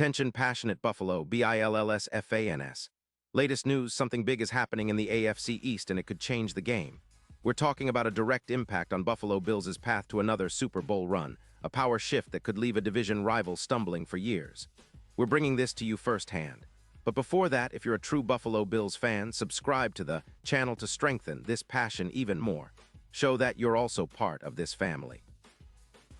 Attention passionate Buffalo, BILLSFANS. Latest news, something big is happening in the AFC East and it could change the game. We're talking about a direct impact on Buffalo Bills' path to another Super Bowl run, a power shift that could leave a division rival stumbling for years. We're bringing this to you firsthand. But before that, if you're a true Buffalo Bills fan, subscribe to the channel to strengthen this passion even more. Show that you're also part of this family.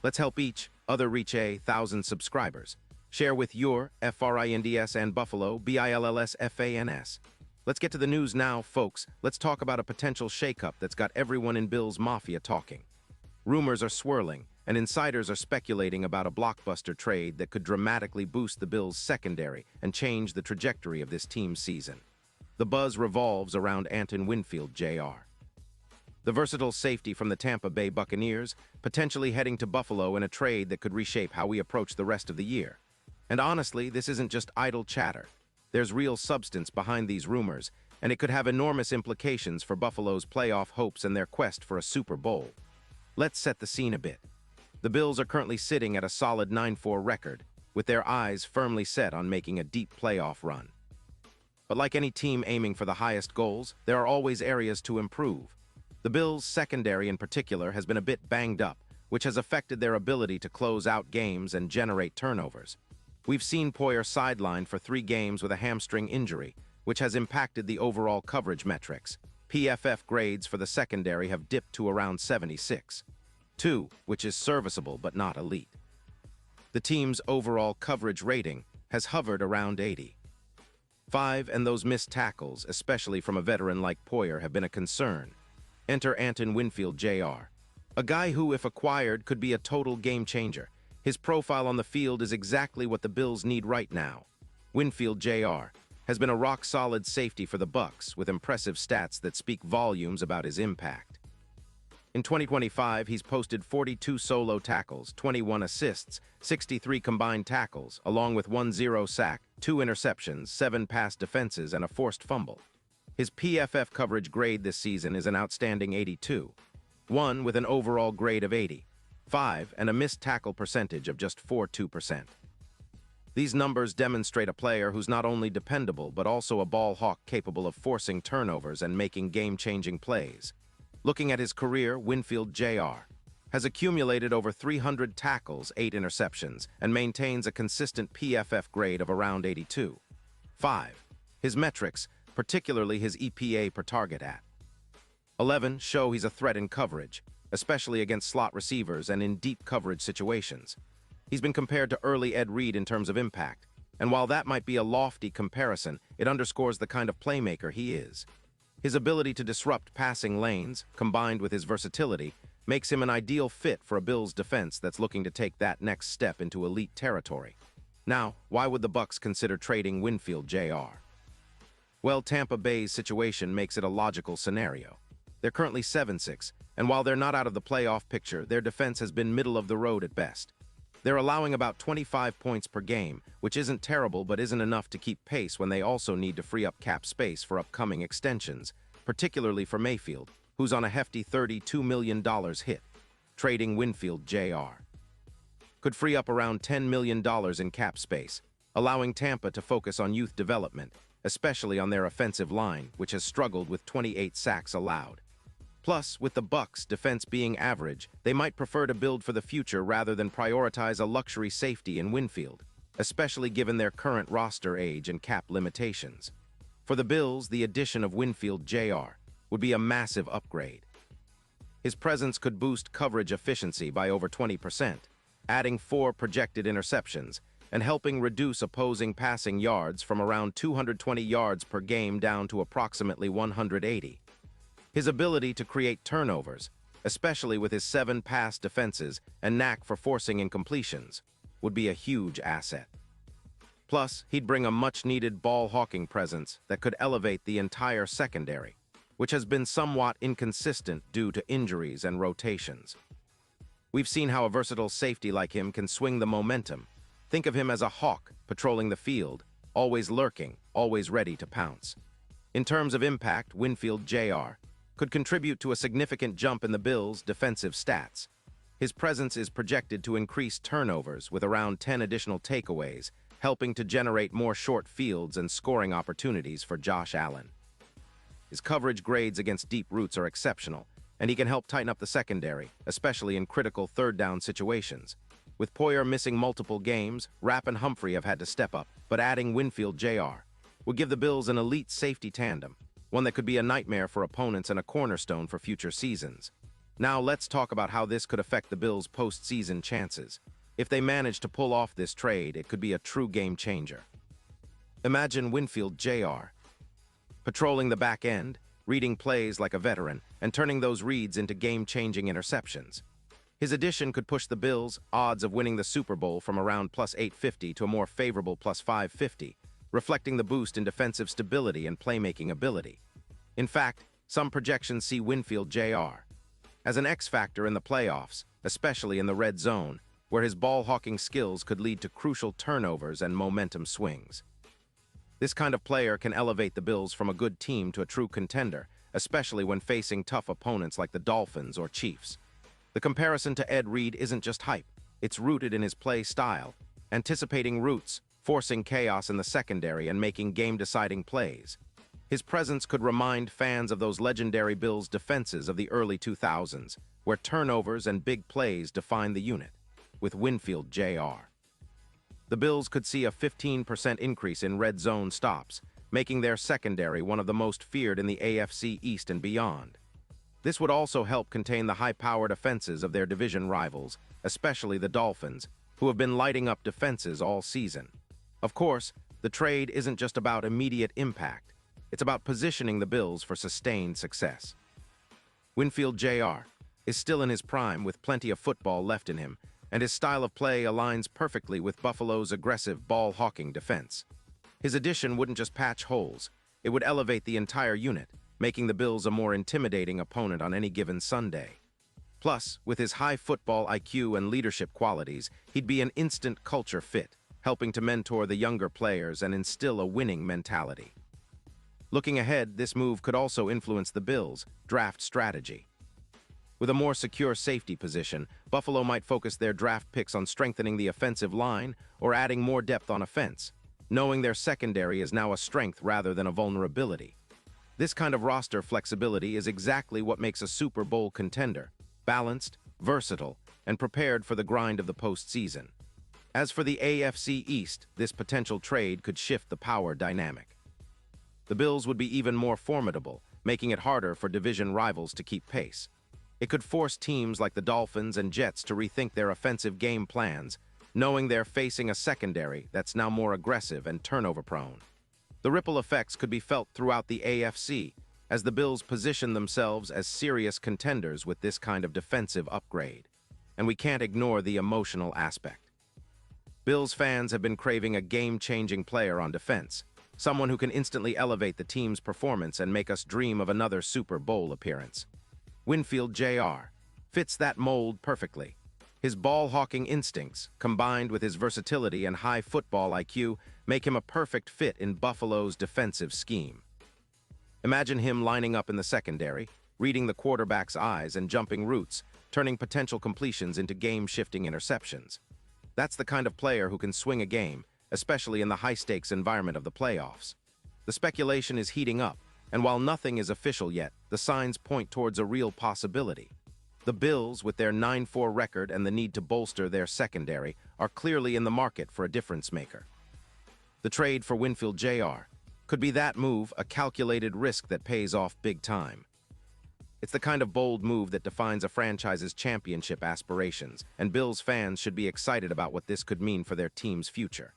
Let's help each other reach 1,000 subscribers. Share with your FRINDS and Buffalo, BILLSFANS. Let's get to the news now, folks. Let's talk about a potential shakeup that's got everyone in Bills Mafia talking. Rumors are swirling, and insiders are speculating about a blockbuster trade that could dramatically boost the Bills' secondary and change the trajectory of this team's season. The buzz revolves around Antoine Winfield, Jr., the versatile safety from the Tampa Bay Buccaneers, potentially heading to Buffalo in a trade that could reshape how we approach the rest of the year. And honestly, this isn't just idle chatter. There's real substance behind these rumors, and it could have enormous implications for Buffalo's playoff hopes and their quest for a Super Bowl. Let's set the scene a bit. The Bills are currently sitting at a solid 9-4 record, with their eyes firmly set on making a deep playoff run. But like any team aiming for the highest goals, there are always areas to improve. The Bills' secondary in particular has been a bit banged up, which has affected their ability to close out games and generate turnovers. We've seen Poyer sidelined for 3 games with a hamstring injury, which has impacted the overall coverage metrics. PFF grades for the secondary have dipped to around 76. 2, which is serviceable but not elite. The team's overall coverage rating has hovered around 80. 5, and those missed tackles, especially from a veteran like Poyer, have been a concern. Enter Antoine Winfield, Jr., a guy who, if acquired, could be a total game changer. His profile on the field is exactly what the Bills need right now. Winfield, Jr. has been a rock-solid safety for the Bucs, with impressive stats that speak volumes about his impact. In 2025, he's posted 42 solo tackles, 21 assists, 63 combined tackles, along with 1 sack, 2 interceptions, 7 pass defenses, and a forced fumble. His PFF coverage grade this season is an outstanding 82. 1 with an overall grade of 80. 5 and a missed tackle percentage of just 42%. These numbers demonstrate a player who's not only dependable but also a ball hawk capable of forcing turnovers and making game-changing plays. Looking at his career, Winfield, Jr. has accumulated over 300 tackles, 8 interceptions, and maintains a consistent PFF grade of around 82. 5. His metrics, particularly his EPA per target at 11, show he's a threat in coverage, especially against slot receivers and in deep coverage situations. He's been compared to early Ed Reed in terms of impact, and while that might be a lofty comparison, it underscores the kind of playmaker he is. His ability to disrupt passing lanes, combined with his versatility, makes him an ideal fit for a Bills defense that's looking to take that next step into elite territory. Now, why would the Bucs consider trading Winfield, Jr.? Well, Tampa Bay's situation makes it a logical scenario. They're currently 7-6, and while they're not out of the playoff picture, their defense has been middle of the road at best. They're allowing about 25 points per game, which isn't terrible but isn't enough to keep pace when they also need to free up cap space for upcoming extensions, particularly for Mayfield, who's on a hefty $32 million hit. Trading Winfield, Jr. could free up around $10 million in cap space, allowing Tampa to focus on youth development, especially on their offensive line, which has struggled with 28 sacks allowed. Plus, with the Bucs' defense being average, they might prefer to build for the future rather than prioritize a luxury safety in Winfield, especially given their current roster age and cap limitations. For the Bills, the addition of Winfield, Jr. would be a massive upgrade. His presence could boost coverage efficiency by over 20%, adding 4 projected interceptions, and helping reduce opposing passing yards from around 220 yards per game down to approximately 180. His ability to create turnovers, especially with his 7 pass defenses and knack for forcing incompletions, would be a huge asset. Plus, he'd bring a much-needed ball-hawking presence that could elevate the entire secondary, which has been somewhat inconsistent due to injuries and rotations. We've seen how a versatile safety like him can swing the momentum. Think of him as a hawk patrolling the field, always lurking, always ready to pounce. In terms of impact, Winfield, Jr. could contribute to a significant jump in the Bills' defensive stats. His presence is projected to increase turnovers with around 10 additional takeaways, helping to generate more short fields and scoring opportunities for Josh Allen. His coverage grades against deep routes are exceptional, and he can help tighten up the secondary, especially in critical third-down situations. With Poyer missing multiple games, Rapp and Humphrey have had to step up, but adding Winfield Jr. would give the Bills an elite safety tandem, one that could be a nightmare for opponents and a cornerstone for future seasons. Now let's talk about how this could affect the Bills' postseason chances. If they manage to pull off this trade, it could be a true game changer. Imagine Winfield Jr. patrolling the back end, reading plays like a veteran, and turning those reads into game-changing interceptions. His addition could push the Bills' odds of winning the Super Bowl from around plus 850 to a more favorable plus 550, reflecting the boost in defensive stability and playmaking ability. In fact, some projections see Winfield Jr. as an X-factor in the playoffs, especially in the red zone, where his ball-hawking skills could lead to crucial turnovers and momentum swings. This kind of player can elevate the Bills from a good team to a true contender, especially when facing tough opponents like the Dolphins or Chiefs. The comparison to Ed Reed isn't just hype, it's rooted in his play style, anticipating routes, forcing chaos in the secondary, and making game-deciding plays. His presence could remind fans of those legendary Bills defenses of the early 2000s, where turnovers and big plays defined the unit. With Winfield Jr., the Bills could see a 15% increase in red zone stops, making their secondary one of the most feared in the AFC East and beyond. This would also help contain the high-powered offenses of their division rivals, especially the Dolphins, who have been lighting up defenses all season. Of course, the trade isn't just about immediate impact. It's about positioning the Bills for sustained success. Winfield Jr. is still in his prime with plenty of football left in him, and his style of play aligns perfectly with Buffalo's aggressive ball-hawking defense. His addition wouldn't just patch holes, it would elevate the entire unit, making the Bills a more intimidating opponent on any given Sunday. Plus, with his high football IQ and leadership qualities, he'd be an instant culture fit, helping to mentor the younger players and instill a winning mentality. Looking ahead, this move could also influence the Bills' draft strategy. With a more secure safety position, Buffalo might focus their draft picks on strengthening the offensive line or adding more depth on offense, knowing their secondary is now a strength rather than a vulnerability. This kind of roster flexibility is exactly what makes a Super Bowl contender: balanced, versatile, and prepared for the grind of the postseason. As for the AFC East, this potential trade could shift the power dynamic. The Bills would be even more formidable, making it harder for division rivals to keep pace. It could force teams like the Dolphins and Jets to rethink their offensive game plans, knowing they're facing a secondary that's now more aggressive and turnover-prone. The ripple effects could be felt throughout the AFC, as the Bills position themselves as serious contenders with this kind of defensive upgrade. And we can't ignore the emotional aspect. Bills fans have been craving a game-changing player on defense, someone who can instantly elevate the team's performance and make us dream of another Super Bowl appearance. Winfield Jr. fits that mold perfectly. His ball-hawking instincts, combined with his versatility and high football IQ, make him a perfect fit in Buffalo's defensive scheme. Imagine him lining up in the secondary, reading the quarterback's eyes and jumping routes, turning potential completions into game-shifting interceptions. That's the kind of player who can swing a game, especially in the high-stakes environment of the playoffs. The speculation is heating up, and while nothing is official yet, the signs point towards a real possibility. The Bills, with their 9-4 record and the need to bolster their secondary, are clearly in the market for a difference-maker. The trade for Winfield Jr. could be that move, a calculated risk that pays off big time. It's the kind of bold move that defines a franchise's championship aspirations, and Bills fans should be excited about what this could mean for their team's future.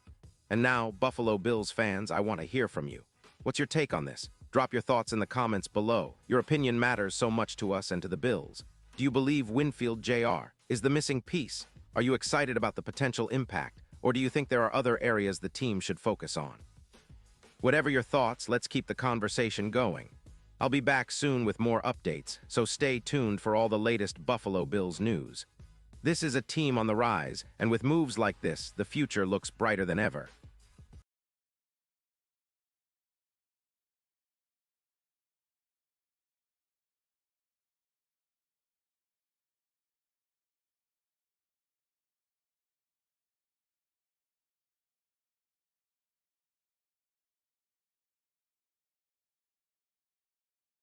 And now, Buffalo Bills fans, I want to hear from you. What's your take on this? Drop your thoughts in the comments below. Your opinion matters so much to us and to the Bills. Do you believe Winfield Jr. is the missing piece? Are you excited about the potential impact, or do you think there are other areas the team should focus on? Whatever your thoughts, let's keep the conversation going. I'll be back soon with more updates, so stay tuned for all the latest Buffalo Bills news. This is a team on the rise, and with moves like this, the future looks brighter than ever.